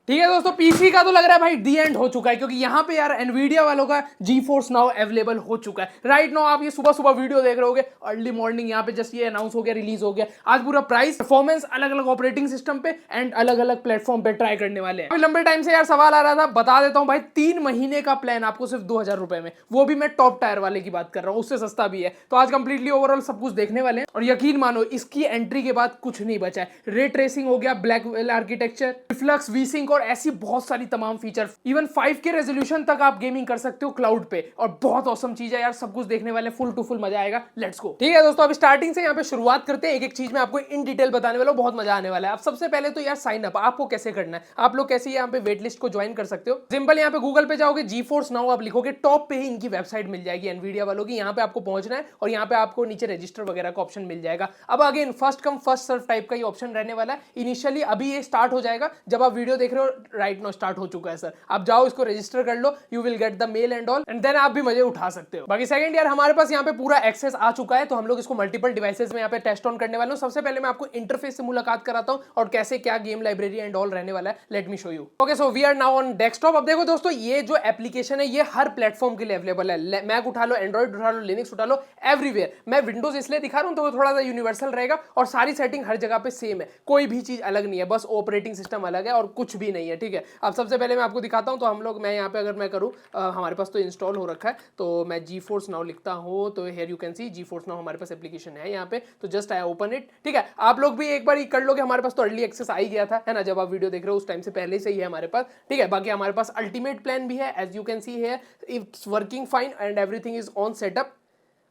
ठीक है दोस्तों, पीसी का तो लग रहा है भाई दी एंड हो चुका है, क्योंकि यहाँ पे यार एनवीडिया वालों का GeForce नाउ अवेलेबल हो चुका है राइट नाउ। आप ये सुबह सुबह वीडियो देख रहे होगे, अर्ली मॉर्निंग यहाँ पे जस्ट ये अनाउंस हो गया, रिलीज हो गया। आज पूरा प्राइस, परफॉर्मेंस अलग अलग ऑपरेटिंग सिस्टम पे एंड अलग अलग प्लेटफॉर्म पे ट्राई करने वाले हैं। लंबे टाइम से यार सवाल आ रहा था, बता देता हूँ भाई, 3 महीने का प्लान आपको सिर्फ 2000 रुपए में, वो भी मैं टॉप टायर वाले की बात कर रहा हूँ, उससे सस्ता भी है। तो आज कंप्लीटली ओवरऑल सब कुछ देखने वाले हैं और यकीन मानो इसकी एंट्री के बाद कुछ नहीं बचा है। रे ट्रेसिंग हो गया, ब्लैकवेल आर्किटेक्चर, रिफ्लक्स, वी-सिंक और ऐसी बहुत सारी तमाम फीचर, इवन 5K रेजोल्यूशन तक आप गेमिंग कर सकते हो क्लाउड पे, और बहुत औसम चीज है यार। सब कुछ देखने वाले, फुल टू फुल मजा आएगा। Let's go. ठीक है दोस्तों, अब स्टार्टिंग से यहाँ पे शुरुआत करते हैं, एक एक चीज में आपको इन डिटेल बताने वाला हूं, बहुत मजा आने वाला है। अब सबसे पहले तो यार साइन अप आपको कैसे करना है, आप लोग कैसे यहाँ पे वेट लिस्ट को ज्वाइन कर सकते हो। सिंपल, यहाँ पे गूगल पे जाओगे, GeForce नाउ आप लिखोगे, टॉप पे ही इनकी वेबसाइट मिल जाएगी एनवीडिया वालों की। यहाँ पे आपको पहुंचना है और यहाँ पे आपको नीचे रजिस्टर वगैरह का ऑप्शन मिल जाएगा। अब again first come first serve type का ये ऑप्शन रहने वाला है इनिशियली। अभी ये स्टार्ट हो जाएगा जब आप वीडियो देख रहे हो, राइट नाउ स्टार्ट हो चुका है सर। आप जाओ, इसको रजिस्टर कर लो, you will get the mail and all, and then आप भी मजे उठा सकते हो। बाकी सेकंड यार, हमारे पास यहाँ पे पूरा एक्सेस आ चुका है, तो हम लोग इसको मल्टीपल डिवाइसेस में यहाँ पे टेस्ट ऑन करने वाले हूँ। सबसे पहले मैं आपको इंटरफेस से मुलाकात कराता हूँ और कैसे क्या गेम लाइब्रेरी एंड ऑल रहने वाला है। Let me show you. Okay, so we are now on desktop. अब देखो दोस्तों, ये जो एप्लीकेशन है ये हर प्लेटफॉर्म के लिए अवेलेबल है। मैक उठा लो, एंड्रॉइड उठा लो, लिनक्स उठा लो, एवरीवेयर। मैं विंडोज इसलिए दिखा रहा हूँ तो वो थोड़ा सा यूनिवर्सल रहेगा और सारी सेटिंग हर जगह पे सेम है, कोई भी चीज अलग नहीं है, बस ऑपरेटिंग सिस्टम अलग है और कुछ भी नहीं है। ठीक है, अब सबसे पहले मैं आपको दिखाता हूँ। तो हम लोग, मैं यहाँ पे अगर मैं करूँ, हमारे पास तो इंस्टॉल हो रखा है, तो मैं GeForce नाउ लिखता हूँ, तो here you can see GeForce now हमारे पास एप्लीकेशन है यहाँ पे। तो जस्ट आई ओपन इट। ठीक है, आप लोग भी एक बार कर लोगे, हमारे पास तो अर्ली एक्सेस आ ही गया था, है ना, जब आप वीडियो देख रहे हो उस टाइम से पहले से ही है हमारे पास। ठीक है, बाकी हमारे पास अल्टीमेट प्लान भी है, एज यू कैन सी है, it's working fine and everything is on setup.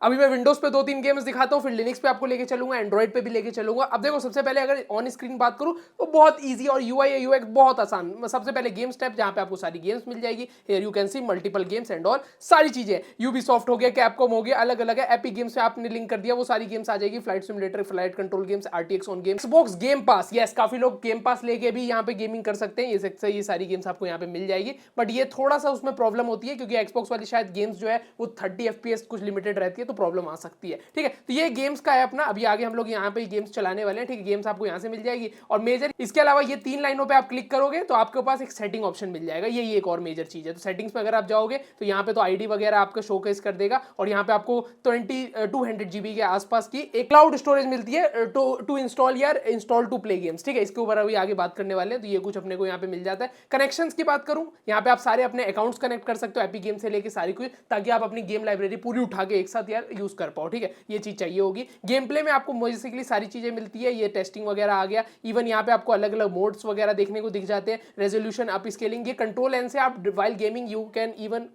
अभी मैं विंडोज पे 2-3 गेम्स दिखाता हूँ, फिर लिनक्स पे आपको लेके चलूंगा, एंड्रॉइड पे भी लेके चलूंगा। अब देखो, सबसे पहले अगर ऑन स्क्रीन बात करूँ तो बहुत इजी और UI UX बहुत आसान। सबसे पहले गेम स्टेप, जहाँ पे आपको सारी गेम्स मिल जाएगी। Here you can see multiple games and all, सारी चीजें। यूबीसॉफ्ट हो गया, कैपकॉम हो गया, अलग अलग है। एपिक गेम्स पे आपने लिंक कर दिया, वो सारी गेम्स आ जाएगी। Flight simulator, flight control games, RTX on games, Xbox game pass. Yes, काफी लोग गेम पास लेके भी यहाँ पे गेमिंग कर सकते हैं। ये सारी गेम्स आपको यहाँ पे मिल जाएगी, बट ये थोड़ा सा उसमें प्रॉब्लम होती है क्योंकि Xbox वाली शायद गेम्स जो है वो 30 FPS कुछ लिमिटेड रहती है, तो प्रॉब्लम आ सकती है। ठीक है, तो ये गेम्स का है अपना। अभी आगे हम लोग यहाँ पे गेम्स चलाने वाले हैं। ठीक है, गेम्स आपको यहाँ से मिल जाएगी और मेजर, इसके अलावा ये 3 लाइनों पे आप क्लिक करोगे तो आपके पास एक सेटिंग ऑप्शन मिल जाएगा। ये एक और मेजर चीज है। तो सेटिंग्स पे अगर आप जाओगे तो यहाँ पे तो आईडी वगैरह आपका शोकेस कर देगा और यहाँ पे आपको 200 GB के आसपास की एक क्लाउड स्टोरेज मिलती है टू इंस्टॉल यार, इंस्टॉल टू प्ले गेम्स। ठीक है, इसके ऊपर अभी आगे बात करने वाले हैं, तो ये कुछ अपने को यहाँ पे मिल जाता है। कनेक्शंस की बात करूँ, यहाँ पे आप सारे अपने अकाउंट्स कनेक्ट कर सकते हो, एपिक गेम से लेके सारी कुछ, ताकि आप अपनी गेम लाइब्रेरी पूरी उठा के एक साथ यार यूज कर पाओ। ठीक है, ये चीज चाहिए होगी। गेम प्ले में आपको बेसिकली सारी चीजें मिलती है, ये टेस्टिंग वगैरह आ गया। इवन यहाँ पे आपको अलग अलग मोड्स वगैरह देखने को दिख जाते हैं, रेजोल्यूशन, अप स्केलिंग। ये कंट्रोल एन से आप while gaming you can even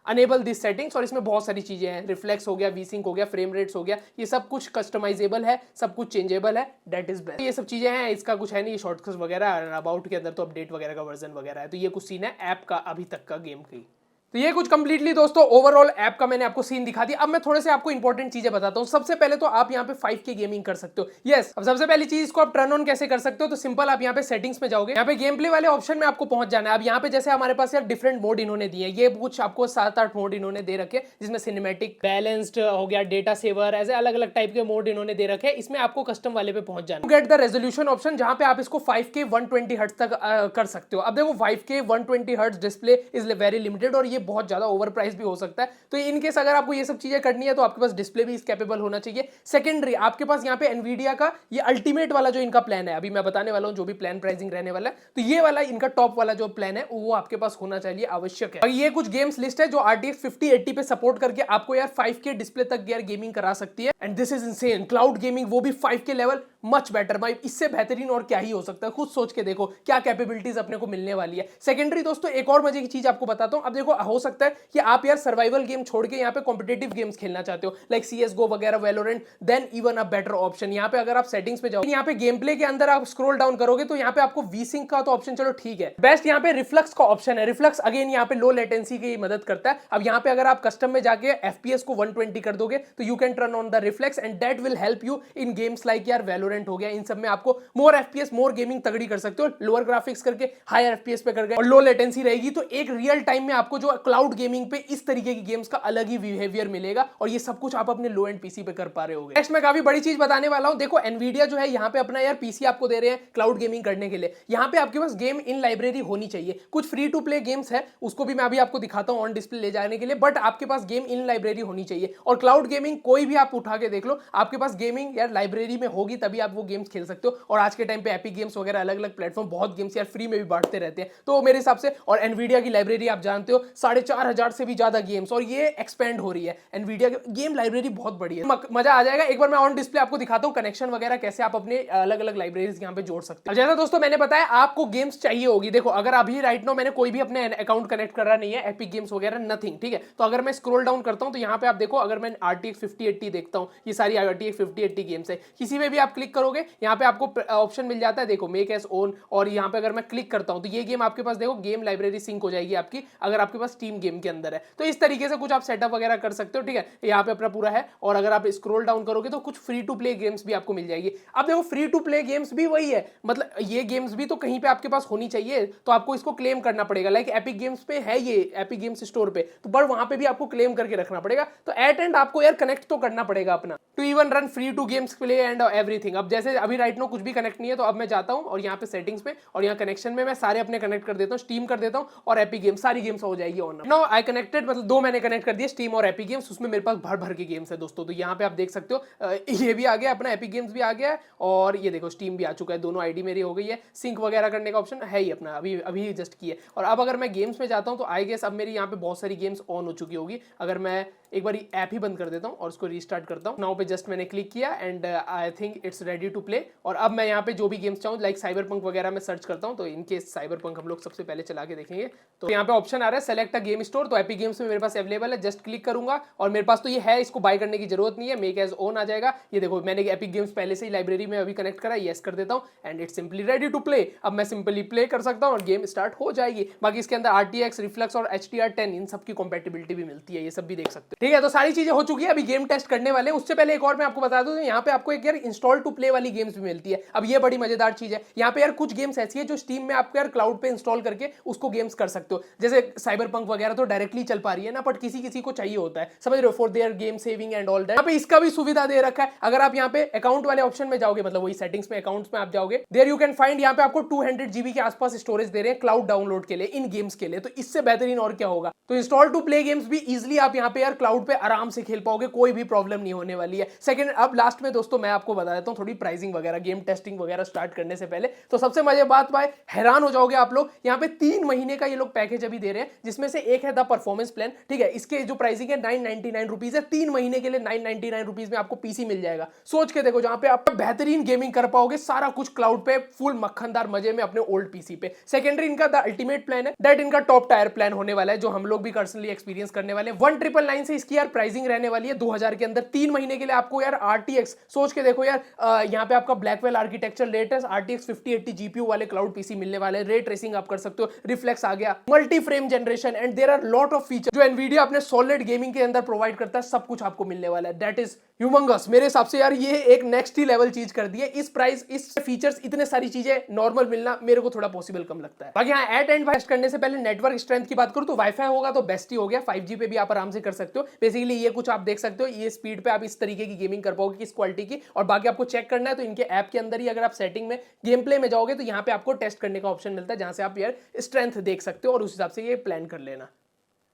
enable this settings, और इसमें बहुत सारी चीजें हैं। रिफ्लेक्स हो गया, वी-सिंक हो गया, फ्रेम रेट्स हो गया, ये सब कुछ कस्टमाइजेबल है, सब कुछ चेंजेबल है। That is best. ये सब चीजें हैं, इसका कुछ है नहीं, शॉर्टकट्स वगैरह। अबाउट के अंदर तो अपडेट वगैरह का वर्जन वगैरह है। तो ये कुछ सीन है ऐप का अभी तक का गेम की। तो ये कुछ कंप्लीटली दोस्तों ओवरऑल ऐप का मैंने आपको सीन दिखा दिया। अब मैं थोड़े से आपको इंपॉर्टेंट चीजें बताता हूं। सबसे पहले तो आप यहाँ पे 5K गेमिंग कर सकते हो। यस, अब सबसे पहली चीज, इसको आप टर्न ऑन कैसे कर सकते हो, तो सिंपल, आप यहाँ पे सेटिंग्स में जाओगे, यहाँ पे गेम प्ले वाले ऑप्शन में आपको पहुंच जाना है। अब यहाँ पे जैसे हमारे पास यार डिफरेंट मोड इन्होंने दिए, ये कुछ आपको 7-8 मोड इन्होंने दे रखे, जिसमें सिनेमैटिक, बैलेंस्ड हो गया, डेटा सेवर, ऐसे अलग अलग टाइप के मोड इन्होंने दे रखे। इसमें आपको कस्टम वाले पे पहुंच जाना। गेट द रेजोल्यूशन ऑप्शन, जहां पे आप इसको 5K 120 हर्ट्ज तक कर सकते हो। अब देखो 5K 120 hertz display is very limited और ये बहुत ज्यादा ओवर प्राइस भी हो सकता है। तो इनकेस अगर आपको ये सब चीजें करनी है तो आपके पास डिस्प्ले भी इस कैपेबल होना चाहिए। सेकेंडरी, आपके पास यहाँ पे एनवीडिया का ये अल्टीमेट वाला जो इनका प्लान है, अभी मैं बताने वाला हूँ जो भी प्लान प्राइसिंग रहने वाला है, तो ये वाला इनका टॉप वाला जो प्लान है वो आपके पास होना चाहिए, आवश्यक है। और ये कुछ गेम्स लिस्ट है जो RTX 5080 पे सपोर्ट करके आपको यार 5K डिस्प्ले तक यार गेमिंग करा सकती है। And this is insane, cloud gaming, वो भी 5K लेवल, मच बेटर भाई। इससे बेहतरीन और क्या ही हो सकता है, खुद सोच के देखो क्या कैपेबिलिटीज अपने को मिलने वाली है। सेकेंडरी दोस्तों, एक और मजे की चीज आपको बताता हूं। अब देखो, हो सकता है कि आप यार सर्वाइवल गेम छोड़ के यहाँ पे कॉम्पिटेटिव गेम्स खेलना चाहते हो, लाइक CSGO वगैरह, Valorant, then even a better option. यहाँ पे अगर आप सेटिंग्स पे जाओ, यहाँ पे गेम प्ले के अंदर आप स्क्रॉल डाउन करोगे तो यहाँ पे आपको वी-सिंक का तो ऑप्शन चलो ठीक है, बेस्ट यहाँ पे रिफ्लक्स का ऑप्शन है। रिफ्लक्स अगेन यहाँ पे लो लेटेंसी की मदद करता है। अब यहाँ पे अगर आप कस्टम में जाके FPS को 120 कर दोगे तो you can turn on the reflex and that will help you in games like यार वैलोरेंट हो गया, इन सब में आपको मोर FPS, मोर गेमिंग तगड़ी कर सकते हो। लोअर ग्राफिक्स करके हायर FPS पे कर गए और लो लेटेंसी रहेगी, तो एक रियल टाइम में आपको जो क्लाउड गेमिंग पे इस तरीके की गेम्स का अलग ही बिहेवियर मिलेगा और ये सब कुछ आप अपने लो एंड पीसी पे कर पा रहे होगे। नेक्स्ट मैं काफी बड़ी चीज बताने वाला हूं। देखो एनवीडिया जो है यहाँ पे अपना यार पीसी आपको दे रहे हैं क्लाउड गेमिंग करने के लिए। यहाँ पे आपके पास गेम इन लाइब्रेरी होनी चाहिए। कुछ फ्री टू प्ले गेम्स है, उसको भी मैं अभी आपको दिखाता हूं ऑन डिस्प्ले ले जाने के लिए, बट आपके पास गेम इन लाइब्रेरी होनी चाहिए। और क्लाउड गेमिंग कोई भी आप उठा के देख लो, आपके पास गेमिंग यार लाइब्रेरी में होगी तभी आप वो गेम्स खेल सकते हो। और आज के टाइम पे एपिक गेम्स वगैरह अलग अलग प्लेटफॉर्म बहुत गेम्स यार फ्री में भी बांटते रहते हैं, तो मेरे हिसाब से। और एनवीडिया की लाइब्रेरी आप जानते हो 4,500 से भी ज्यादा गेम्स, और ये एक्सपेंड हो रही है। एनवीडिया की गेम लाइब्रेरी बहुत बड़ी है, मजा आ जाएगा। एक बार मैं ऑन डिस्प्ले आपको दिखाता हूं कनेक्शन वगैरह कैसे आप अपने अलग अलग लाइब्रेरीज यहाँ पे जोड़ सकते हो। जैसा दोस्तों मैंने बताया आपको गेम्स चाहिए होगी। देखो अगर अभी राइट नाउ मैंने कोई भी अपने अकाउंट कनेक्ट करा नहीं है, एपिक गेम्स वगैरह नथिंग, ठीक है। तो अगर मैं स्क्रॉल डाउन करता हूं तो यहाँ पे आप देखो, अगर मैं RTX 5080 देखता हूं, ये सारी RTX 5080 गेम्स है। किसी में भी आप क्लिक करोगे यहाँ पे आपको ऑप्शन मिल जाता है, देखो मेक एज ओन। और यहाँ पे अगर मैं क्लिक करता हूं तो ये गेम आपके पास देखो गेम लाइब्रेरी सिंक हो जाएगी आपकी, अगर आपके पास स्टीम गेम के अंदर है। तो इस तरीके से कुछ आप सेटअप वगैरह कर सकते हो, ठीक है। यहाँ पे अपना पूरा है। और अगर आप स्क्रॉल डाउन करोगे तो कुछ फ्री टू प्ले गेम्स भी आपको मिल जाएगी। अब देखो फ्री टू प्ले गेम्स भी वही है, मतलब ये गेम्स भी तो कहीं पे आपके पास होनी चाहिए, तो आपको इसको क्लेम करना पड़ेगा। लाइक एपिक गेम्स पे है, ये एपिक गेम्स स्टोर पे, तो बट वहां पे भी आपको क्लेम करके रखना पड़ेगा। तो एट एंड आपको यार कनेक्ट तो करना पड़ेगा अपना, to even run free to games play and everything. अब जैसे अभी राइट नो कुछ भी कनेक्ट नहीं है, तो अब मैं जाता हूं और यहाँ पे सेटिंग्स पे और यहाँ कनेक्शन में मैं सारे अपने कनेक्ट कर देता हूँ, स्टीम कर देता हूँ और एपिक गेम्स, सारी गेम्स हो जाएगी ऑन। नाउ आई कनेक्टेड, मतलब दो मैंने कनेक्ट कर दिए, स्टीम और एपिक गेम्स। उसमें मेरे पास भर भर के गेम्स है दोस्तों। तो यहाँ पे आप देख सकते हो ये भी आ गया अपना, एपिक गेम्स भी आ गया है, और ये देखो स्टीम भी आ चुका है। दोनों आईडी मेरी हो गई है। सिंक वगैरह करने का ऑप्शन है ही अपना, अभी अभी जस्ट किया। और अब अगर मैं गेम्स में जाता हूँ तो आई गेस अब मेरी यहाँ पे बहुत सारी गेम्स ऑन हो चुकी होगी। अगर मैं एक बार ऐप ही बंद कर देता हूँ और उसको रीस्टार्ट करता हूँ, नाउ पे जस्ट मैंने क्लिक किया and I think it's ready to play. और अब मैं यहाँ पे जो भी गेम्स चाहूँ, लाइक साइबरपंक वगैरह मैं सर्च करता हूँ, तो इनके साइबरपंक हम लोग सबसे पहले चला के देखेंगे। तो यहाँ पे ऑप्शन आ रहा है सेलेक्ट अ गेम स्टोर, तो एपिक गेम्स में मेरे पास अवेलेबल है। जस्ट क्लिक करूंगा और मेरे पास तो ये है, इसको बाय करने की जरूरत नहीं है, मेक एज ओन आ जाएगा। ये देखो मैंने एपिक गेम्स पहले से ही लाइब्रेरी में अभी कनेक्ट करा, यस कर देता हूँ and it's simply ready to play. अब मैं सिंपली प्ले कर सकता हूँ और गेम स्टार्ट हो जाएगी। बाकी इसके अंदर RTX, रिफ्लेक्स और HDR10 इन सब की कंपैटिबिलिटी भी मिलती है, ये सब भी देख सकते हो, ठीक है। तो सारी चीजें हो चुकी है, अभी गेम टेस्ट करने वाले हैं। उससे पहले एक और मैं आपको बता दूं, यहाँ पे आपको एक यार इंस्टॉल टू प्ले वाली गेम्स भी मिलती है। अब ये बड़ी मजेदार चीज है, यहाँ पे यार कुछ गेम्स ऐसी है जो स्टीम में आपको यार क्लाउड पे इंस्टॉल करके उसको गेम्स कर सकते हो। जैसे साइबरपंक वगैरह तो डायरेक्टली चल पा रही है ना, बट किसी किसी को चाहिए होता है, समझ रहे हो, for their game saving and all that. यहाँ पे इसका भी सुविधा दे रखा है। अगर आप यहाँ पे अकाउंट वाले ऑप्शन में जाओगे, मतलब वही सेटिंग्स में अकाउंट्स में आप जाओगे, देयर यू कैन फाइंड, यहाँ पे आपको 200 GB के आसपास स्टोरेज दे रहे हैं क्लाउड डाउनलोड के लिए, इन गेम्स के लिए। तो इससे बेहतरीन और क्या होगा। तो इंस्टॉल टू प्ले गेम्स भी इजीली आप यहाँ पे यार क्लाउड पे आराम से खेल पाओगे, कोई भी प्रॉब्लम नहीं होने वाली है। सेकंड, अब लास्ट में दोस्तों मैं आपको बता देता हूँ थोड़ी प्राइसिंग वगैरह, गेम टेस्टिंग वगैरह स्टार्ट करने से पहले। तो सबसे मजे बात भाई, हैरान हो जाओगे आप लोग, यहाँ पे 3 महीने का ये लोग पैकेज अभी दे रहे हैं, जिसमें से एक है द परफॉर्मेंस प्लान, ठीक है। इसके जो प्राइसिंग है 999 रुपीज है, 3 महीने के लिए 999 रुपीज में आपको पीसी मिल जाएगा। सोच के देखो, जहां पे आप बेहतरीन गेमिंग कर पाओगे, सारा कुछ क्लाउड पे फुल मक्खनदार मजे में अपने ओल्ड पीसी पे। सेकेंडरी इनका द अल्टीमेट प्लान है, दैट इनका टॉप टायर प्लान होने वाला है, जो हम लोग भी पर्सनली एक्सपीरियंस करने वाले हैं। 1999 से इसकी यार प्राइसिंग रहने वाली है 2000 के अंदर। 3 महीने के लिए आपको यार RTX, सोच के देखो यार, यहाँ पे आपका Blackwell architecture, latest RTX 5080 GPU वाले क्लाउड पीसी मिलने वाले, रे ट्रेसिंग आप कर सकते हो, रिफ्लेक्स आ गया, multi frame generation, and there are lot of feature जो एनवीडिया अपने सॉलिड गेमिंग के अंदर प्रोवाइड करता है, सब कुछ आपको मिलने वाला है। That is humongous. मेरे हिसाब से यार ये एक नेक्स्ट ही लेवल चीज कर दी है। इस प्राइस, इस फीचर्स, इतने सारी चीजें नॉर्मल मिलना मेरे को थोड़ा पॉसिबल कम लगता है। बाकी हाँ, एट एंड टेस्ट करने से पहले नेटवर्क स्ट्रेंथ की बात करूं तो वाईफाई होगा तो बेस्ट ही हो गया। 5G पे भी आप आराम से कर सकते हो। बेसिकली ये कुछ आप देख सकते हो, ये स्पीड पे आप इस तरीके की गेमिंग कर पाओगे, किस क्वालिटी की। और बाकी आपको चेक करना है तो इनके ऐप के अंदर ही अगर आप सेटिंग में गेम प्ले में जाओगे तो यहाँ पे आपको टेस्ट करने का ऑप्शन मिलता है, जहां से आप यार स्ट्रेंथ देख सकते हो और उस हिसाब से ये प्लान कर लेना।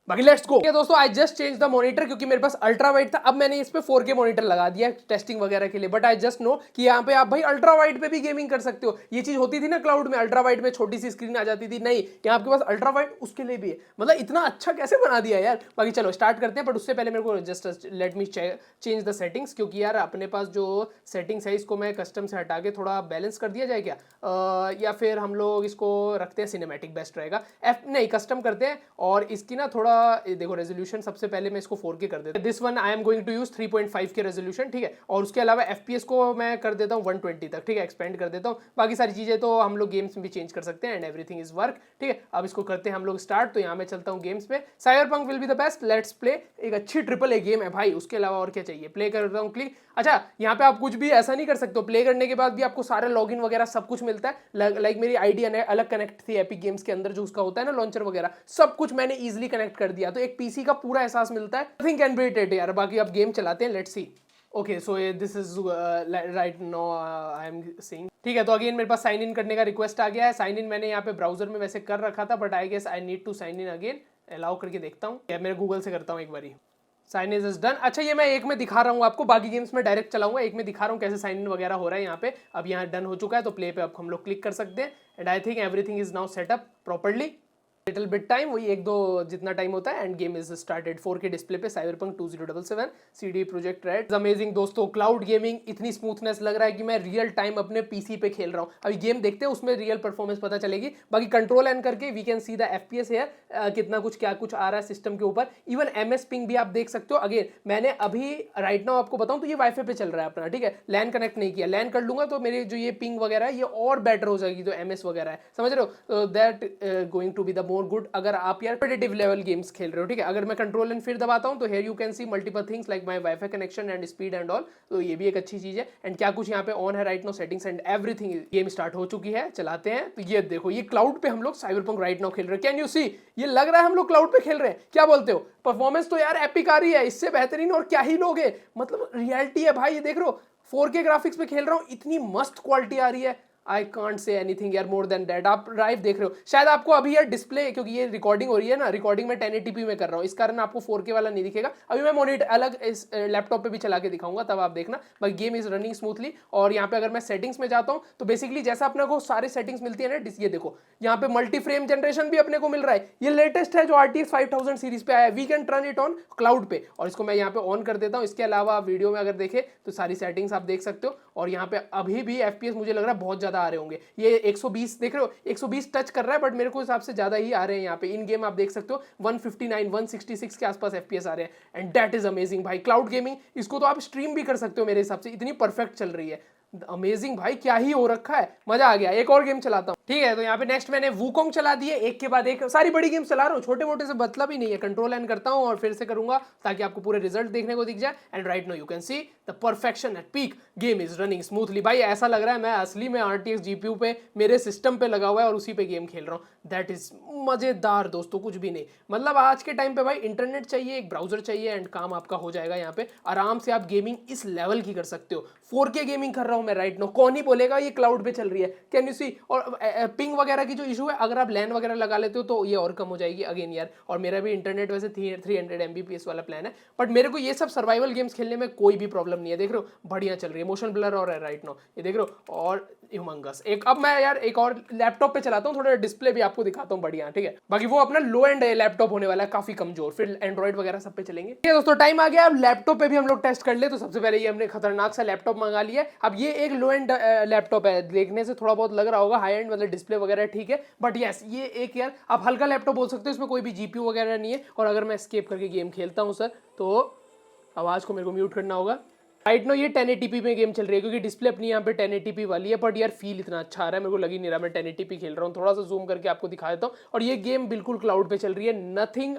बाकी लेट्स गो। दोस्तों I just change the monitor, क्योंकि मेरे पास अल्ट्रा वाइड था, अब मैंने इस पे 4K मॉनिटर लगा दिया टेस्टिंग वगैरह के लिए। बट आई जस्ट नो कि यहाँ पे आप भाई अल्ट्रा वाइड पे भी गेमिंग कर सकते हो। ये चीज होती थी ना क्लाउड में, अल्ट्रा वाइड में छोटी सी स्क्रीन आ जाती थी, नहीं यहाँ आपके पास अल्ट्रा वाइड उसके लिए भी है। मतलब इतना अच्छा कैसे बना दिया यार। बाकी चलो स्टार्ट करते हैं, बट उससे पहले मेरे को just let me change the settings, क्योंकि यार अपने पास जो सेटिंग्स है इसको मैं कस्टम से हटा के थोड़ा बैलेंस कर दिया जाए क्या, या फिर हम लोग इसको रखते हैं सिनेमैटिक, बेस्ट रहेगा। नहीं, कस्टम करते हैं। और इसकी ना थोड़ा देखो रेजोल्यूशन, सबसे पहले मैं इसको 4K कर देता हूं। This one I am going to use 3.5 K resolution, ठीक है। और उसके अलावा FPS को मैं कर देता हूं 120 तक, ठीक है, एक्सपेंड कर देता हूं। बाकी सारी चीजें तो हम लोग गेम्स में भी चेंज कर सकते हैं एंड एवरीथिंग इज वर्क, ठीक है। अब इसको करते हैं हम लोग स्टार्ट। तो यहाँ मैं चलता हूँ गेम्स पे, cyberpunk will be the best, let's play. एक अच्छी AAA गेम है भाई, उसके अलावा और क्या चाहिए। प्ले करता हूँ, क्लिक। अच्छा, यहाँ पे आप कुछ भी ऐसा नहीं कर सकते हो, प्ले करने के बाद भी आपको सारा लॉगिन वगैरह सब कुछ मिलता है। लाइक मेरी आईडी अलग कनेक्ट थी एपिक गेम्स के अंदर, जो उसका होता है ना लॉन्चर वगैरह, सब कुछ मैंने इजीली कनेक्ट कर दिया तो एक पीसी का पूरा एहसास मिलता है। नथिंग कैन बीट इट यार। बाकी अब गेम चलाते हैं, let's see. Okay so this is right now I am seeing. ठीक है, तो अगेन मेरे पास साइन इन करने का रिक्वेस्ट आ गया है। साइन इन मैंने यहाँ पे ब्राउजर में वैसे कर रखा था, but I guess I need to sign in again. Allow करके देखता हूँ, मेरे गूगल से करता हूँ एक बारी। Sign is done. अच्छा, ये मैं एक में दिखा रहा हूँ आपको, बाकी गेम्स में डायरेक्ट चलाऊंगा। एक में दिखा रहा हूँ कैसे साइन इन वगैरह हो रहा है यहाँ पे। अब यहाँ डन हो चुका है, तो प्ले पे अब हम लोग क्लिक कर सकते हैं। And I think everything is now setup properly. Little bit time, वही 1-2 जितना टाइम होता है, and game is started. 4K display पे Cyberpunk 2077 CD project red. Amazing दोस्तों, क्लाउड गेमिंग, इतनी स्मूथनेस लग रहा है कि मैं रियल टाइम अपने पीसी पे खेल रहा हूँ। अभी गेम देखते हैं, उसमें रियल परफॉर्मेंस पता चलेगी। बाकी कंट्रोल एन करके we can see the FPS है, कितना कुछ क्या कुछ आ रहा है सिस्टम के ऊपर। इवन MS पिंग भी आप देख सकते हो। अगेन मैंने अभी राइट नाउ आपको बताऊं तो ये वाईफाई पे चल रहा है अपना, ठीक है, लैन कनेक्ट नहीं किया। लैन कर लूंगा तो मेरी जो ये पिंग वगैरह है ये और बेटर हो जाएगी, जो MS वगैरह है, समझ रहे हो। That going to be the more good अगर आप यार कॉम्पिटिटिव लेवल गेम्स खेल रहे हो, ठीक है। अगर मैं कंट्रोल एंड फिर दबाता हूं तो here you can see multiple things like my wifi connection and speed and all, तो ये भी एक अच्छी चीज है। एंड क्या कुछ यहाँ पे ऑन है right now, settings and everything. Game start हो चुकी है, चलाते हैं। तो ये देखो, ये क्लाउड पे हम लोग साइबरपंक राइट नाउ खेल रहे हैं। कैन यू सी, ये लग रहा है हम लोग क्लाउड पे खेल रहे हैं। क्या बोलते हो? परफॉर्मेंस तो यार एपिक आ रही है, इससे बेहतरीन और क्या ही लोगे। मतलब रियलिटी है भाई, ये देख रहे हो 4K ग्राफिक्स पे खेल रहा हूँ, इतनी मस्त क्वालिटी आ रही है। आई कांट से एनीथिंग यार मोर देन दैट। आप लाइव देख रहे हो, शायद आपको अभी यार डिस्प्ले, क्योंकि ये रिकॉर्डिंग हो रही है ना, रिकॉर्डिंग में 1080p में कर रहा हूँ, इस कारण आपको 4K वाला नहीं दिखेगा। अभी मैं मॉनिटर अलग इस लैपटॉप पे भी चला के दिखाऊंगा, तब आप देखना। बाकी गेम इज रनिंग स्मूथली। और यहाँ पे अगर मैं सेटिंग्स में जाता हूँ तो बेसिकली जैसा अपने को सारे सेटिंग्स मिलती है ना, ये देखो यहाँ पे मल्टी फ्रेम जनरेशन भी अपने को मिल रहा है। ये लेटेस्ट है जो RTX 5000 सीरीज पे आया है। We can turn it on cloud पे, और इसको मैं यहाँ पे ऑन कर देता हूँ। इसके अलावा वीडियो में अगर देखे तो सारी सेटिंग्स आप देख सकते हो। और यहाँ पे अभी भी FPS मुझे लग रहा है बहुत ज्यादा आ रहे होंगे। ये 120 देख रहे हो, 120 टच कर रहा है, बट मेरे को हिसाब से ज्यादा ही आ रहे हैं यहाँ पे। इन गेम आप देख सकते हो 159 166 के आसपास FPS आ रहे हैं। एंड दैट इज अमेजिंग भाई। क्लाउड गेमिंग, इसको तो आप स्ट्रीम भी कर सकते हो मेरे हिसाब से, इतनी परफेक्ट चल रही है। अमेजिंग भाई, क्या ही हो रखा है, मजा आ गया। एक और गेम चलाता हूँ, ठीक है। तो यहाँ पे नेक्स्ट मैंने वुकोंग चला दिए, एक के बाद एक सारी बड़ी गेम चला रहा हूँ, छोटे मोटे से मतलब ही नहीं है। कंट्रोल एन करता हूँ और फिर से करूंगा ताकि आपको पूरे रिजल्ट देखने को दिख जाए। And right now you can see the perfection at peak. Game is running smoothly भाई। ऐसा लग रहा है मैं असली में RTX GPU पे मेरे सिस्टम पे लगा हुआ है और उसी पे गेम खेल रहा हूँ। दैट इज मजेदार दोस्तों, कुछ भी नहीं। मतलब आज के टाइम पे भाई इंटरनेट चाहिए, एक ब्राउजर चाहिए, एंड काम आपका हो जाएगा। यहाँ पे आराम से आप गेमिंग इस लेवल की कर सकते हो। 4K गेमिंग कर रहा हूँ मैं राइट नाउ, कौन ही बोलेगा ये क्लाउड पे चल रही है। Can you see. और पिंग वगैरह की जो इशू है, अगर आप लैन वगैरह लगा लेते हो तो ये और कम हो जाएगी अगेन यार। और मेरा भी इंटरनेट वैसे 300 Mbps वाला प्लान है, बट मेरे को ये सब सर्वाइवल गेम्स खेलने में कोई भी प्रॉब्लम नहीं है। देख रहे हो बढ़िया चल रही है, मोशन ब्लर और है राइट नाउ, ये देख रहे हो। और ह्यूमंगस एक, अब मैं यार एक और लैपटॉप पे चलाता हूँ, थोड़ा डिस्प्ले भी आपको दिखाता हूँ बढ़िया, ठीक है। बाकी वो अपना लो एंड लैपटॉप होने वाला है, काफी कमजोर, फिर एंड्रॉइड वगैरह सब पे चलेंगे। ठीक है दोस्तों, टाइम आ गया अब लैपटॉप पे भी हम लोग टेस्ट कर ले। तो सबसे पहले ये हमने खतरनाक सा लैपटॉप मंगा लिया। अब ये एक लो एंड लैपटॉप है, देखने से थोड़ा बहुत लग रहा होगा हाई एंड, मतलब डिस्प्ले वगैरह ठीक है, बट यस ये एक यार आप हल्का लैपटॉप बोल सकते हो। इसमें कोई भी GPU वगैरह नहीं है। और अगर मैं एस्केप करके गेम खेलता हूँ सर, तो आवाज को मेरे को म्यूट करना होगा। राइट नो ये 1080p में गेम चल रही है, क्योंकि डिस्प्ले अपनी यहाँ पे 1080p वाली है। बट यार फील इतना अच्छा आ रहा है, मेरे को लग ही नहीं रहा मैं 1080p खेल रहा हूँ। थोड़ा सा जूम करके आपको दिखा देता हूँ। और ये गेम बिल्कुल क्लाउड पे चल रही है। नथिंग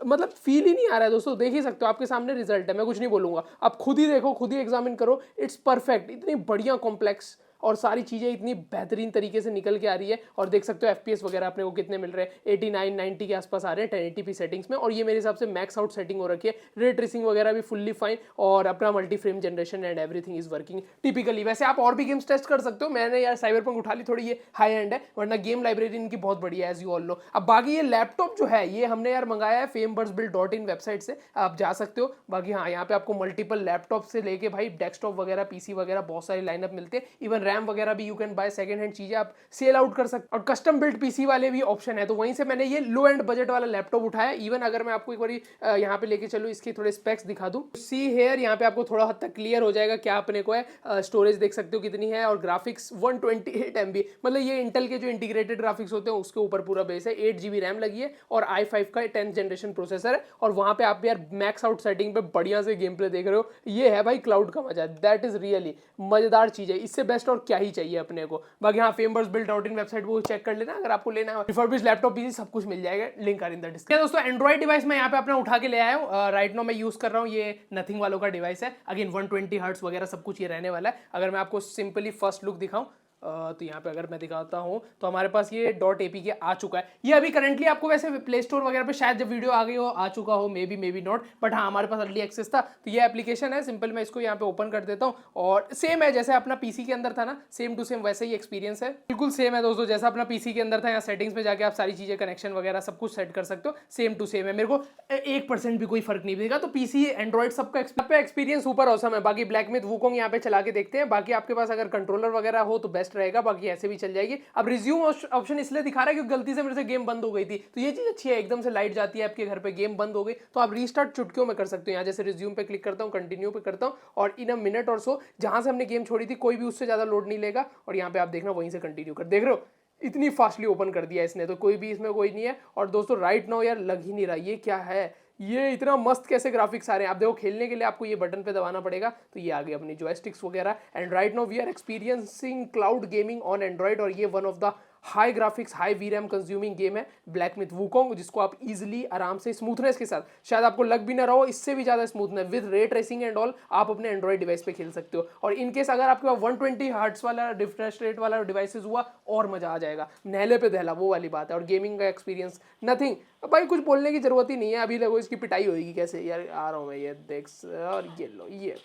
मतलब फील ही नहीं आ रहा है दोस्तों, देख ही सकते हो, आपके सामने रिजल्ट है, मैं कुछ नहीं बोलूंगा। आप खुद ही देखो, खुद ही एग्जामिन करो। इट्स परफेक्ट, इतनी बढ़िया कॉम्प्लेक्स और सारी चीज़ें इतनी बेहतरीन तरीके से निकल के आ रही है। और देख सकते हो FPS वगैरह अपने को कितने मिल रहे हैं, 89 90 के आसपास आ रहे हैं 1080p सेटिंग्स में। और ये मेरे हिसाब से मैक्स आउट सेटिंग हो रखी है। रे ट्रेसिंग वगैरह भी फुल्ली फाइन, और अपना multi frame generation and everything is working typically. वैसे आप और भी गेम्स टेस्ट कर सकते हो, मैंने यार साइबरपंक उठा ली, थोड़ी ये हाई एंड है, वरना गेम लाइब्रेरी इनकी बहुत बढ़िया है एज यू ऑल नो। अब बाकी ये लैपटॉप जो है ये हमने यार मंगाया है famebursbuild.in वेबसाइट से, आप जा सकते हो। बाकी हाँ, यहाँ पे आपको मल्टीपल लैपटॉप से लेके भाई डेस्कटॉप वगैरह PC वगैरह बहुत सारी लाइनअप मिलते हैं। इवन रैम वगैरह भी you can by second hand चीजें आप सेल आउट कर सकते। और कस्टम बिल्ड PC वाले भी ऑप्शन है, तो वहीं से मैंने ये लो एंड बजट वाला लैपटॉप उठाया। इवन अगर मैं आपको एक बारी यहाँ पे लेके चलूँ, इसके थोड़े स्पेक्स दिखा दूँ, सी हेयर यहाँ पे आपको थोड़ा हद तक क्लियर हो जाएगा क्या अपने को है। स्टोरेज देख सकते हो कितनी है, और ग्राफिक्स 128 MB, मतलब ये इंटेल के जो इंटीग्रेटेड ग्राफिक्स होते हैं उसके ऊपर पूरा बेस है। 8 GB रैम लगी है, और i5 का 10th जनरेशन प्रोसेसर है। और वहां पे आप यार मैक्स आउट सेटिंग पे बढ़िया से गेम प्ले देख रहे हो। ये है भाई क्लाउड का मजा, दैट इज रियली मजेदार चीज है। इससे बेस्ट और क्या ही चाहिए अपने को। बाकी हाँ, famebursbuild.in वेबसाइट वो चेक कर लेना अगर आपको लेना है। रिफर्बिश्ड लैपटॉप PC सब कुछ मिल जाएगा, link are in the description. दोस्तों एंड्रॉइड डिवाइस मैं यहाँ पे अपना उठा के ले आया हूँ। राइट नाउ मैं यूज कर रहा हूँ ये नथिंग वालों का डिवाइस है। अगेन 120 हर्ट्ज वगैरह सब कुछ ये रहने वाला है। अगर मैं आपको सिंपली फर्स्ट लुक दिखाऊं तो यहाँ पे अगर मैं दिखाता हूँ तो हमारे पास ये .apk आ चुका है। ये अभी करंटली आपको वैसे प्ले स्टोर वगैरह पे शायद जब वीडियो आ गई हो आ चुका हो, मे बी नॉट, बट हाँ हमारे पास अर्ली एक्सेस था। तो ये एप्लीकेशन है सिंपल, मैं इसको यहाँ पे ओपन कर देता हूँ और सेम है जैसे अपना पीसी के अंदर था ना, सेम टू सेम वैसे ही एक्सपीरियंस है, बिल्कुल सेम है दोस्तों जैसा अपना पीसी के अंदर था। यहाँ सेटिंग्स में जाके आप सारी चीजें कनेक्शन वगैरह सब कुछ सेट कर सकते हो, सेम टू सेम है। मेरे को 1% भी कोई फर्क नहीं दिखेगा। तो पीसी एंड्रॉइड सबका एक्सपीरियंस सुपर ऑसम है। बाकी ब्लैक मिथ वुकोंग यहाँ पे चला के देखते हैं। बाकी आपके पास अगर कंट्रोलर वगैरह हो तो बेस्ट रहेगा, बाकी ऐसे भी चल जाएगी। अब रिज्यूम ऑप्शन इसलिए दिखा रहा है क्योंकि गलती से मेरे से गेम बंद हो गई थी, तो ये चीज अच्छी है। एकदम से लाइट जाती है आपके घर पे, गेम बंद हो गई तो आप रीस्टार्ट चुटकियों में कर सकते हो। यहाँ जैसे रिज्यूम पे क्लिक करता हूँ, कंटिन्यू पे करता हूँ और इन अ मिनट और सो जहां से हमने गेम छोड़ी थी कोई भी उससे ज्यादा लोड नहीं लेगा। और यहाँ पे आप देखना वहीं से कंटिन्यू कर, देख रहे हो इतनी फास्टली ओपन कर दिया इसने, तो कोई भी इसमें कोई नहीं है। और दोस्तों राइट नाउ यार लग ही नहीं रहा, ये क्या है, ये इतना मस्त कैसे ग्राफिक्स आ रहे हैं। आप देखो खेलने के लिए आपको ये बटन पे दबाना पड़ेगा, तो ये आ गई अपनी जॉयस्टिक्स वगैरह। And right now we are experiencing cloud gaming on Android, और ये one of the high graphics high VRAM consuming game है ब्लैक मिथ वुकोंग, जिसको आप इजीली आराम से स्मूथनेस के साथ, शायद आपको लग भी ना रहा हो, इससे भी ज्यादा smoothness with ray tracing and all आप अपने एंड्रॉइड डिवाइस पे खेल सकते हो। और इनकेस अगर आपके पास 120 हर्ट्ज वाला रिफ्रेश रेट वाला डिवाइसेस हुआ और मजा आ जाएगा, नहले पे दहला वो वाली बात है। और गेमिंग का एक्सपीरियंस नथिंग, भाई कुछ बोलने की जरूरत ही नहीं है। अभी लगो इसकी पिटाई होगी कैसे यार, आ रहा हूँ मैं, ये देख, और ये लो, ये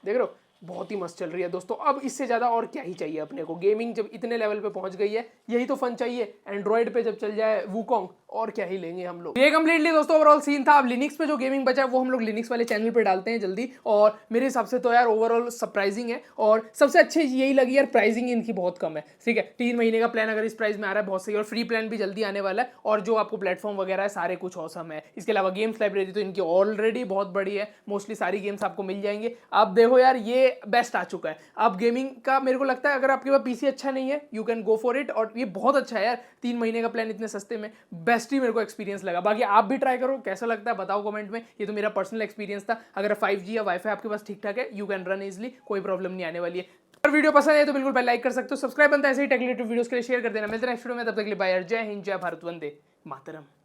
देख रहे हो बहुत ही मस्त चल रही है दोस्तों। अब इससे ज़्यादा और क्या ही चाहिए अपने को, गेमिंग जब इतने लेवल पे पहुंच गई है यही तो फन चाहिए। एंड्रॉइड पे जब चल जाए वुकोंग और क्या ही लेंगे हम लोग। ये कंप्लीटली दोस्तों ओवरऑल सीन था। अब लिनक्स पे जो गेमिंग बचा है वो हम लोग लिनक्स वाले चैनल पे डालते हैं जल्दी। और मेरे हिसाब से तो यार ओवरऑल सरप्राइजिंग है, और सबसे अच्छी यही लगी यार प्राइसिंग इनकी बहुत कम है। ठीक है, 3 महीने का प्लान अगर इस प्राइस में आ रहा है बहुत सही, और फ्री प्लान भी जल्दी आने वाला है। और जो आपको प्लेटफॉर्म वगैरह है सारे कुछ औसम है। इसके अलावा गेम्स लाइब्रेरी तो इनकी ऑलरेडी बहुत बड़ी है, मोस्टली सारी गेम्स आपको मिल जाएंगे। अब देखो यार ये बेस्ट आ चुका है। अब गेमिंग का मेरे को लगता है अगर आपके पास पीसी अच्छा नहीं है you can go for it, और ये बहुत अच्छा है यार। 3 महीने का प्लान इतने सस्ते में, बेस्ट ही मेरे को एक्सपीरियंस लगा। बाकी आप भी ट्राई करो, कैसा लगता है बताओ कमेंट में। ये तो मेरा पर्सनल एक्सपीरियंस था। अगर 5G या वाईफाई आपके पास ठीक ठाक है यू कैन रन इजिली, कोई प्रॉब्लम नहीं आने वाली है। अगर वीडियो पसंद है तो बिल्कुल भाई लाइक कर सकते हो, सब्सक्राइब बनता है ऐसे ही टेक रिलेटेड वीडियोस के लिए शेयर कर देना। मिलते हैं नेक्स्ट वीडियो में, तब तक के लिए बाय, जय हिंद, जय भारत, वंदे मातरम।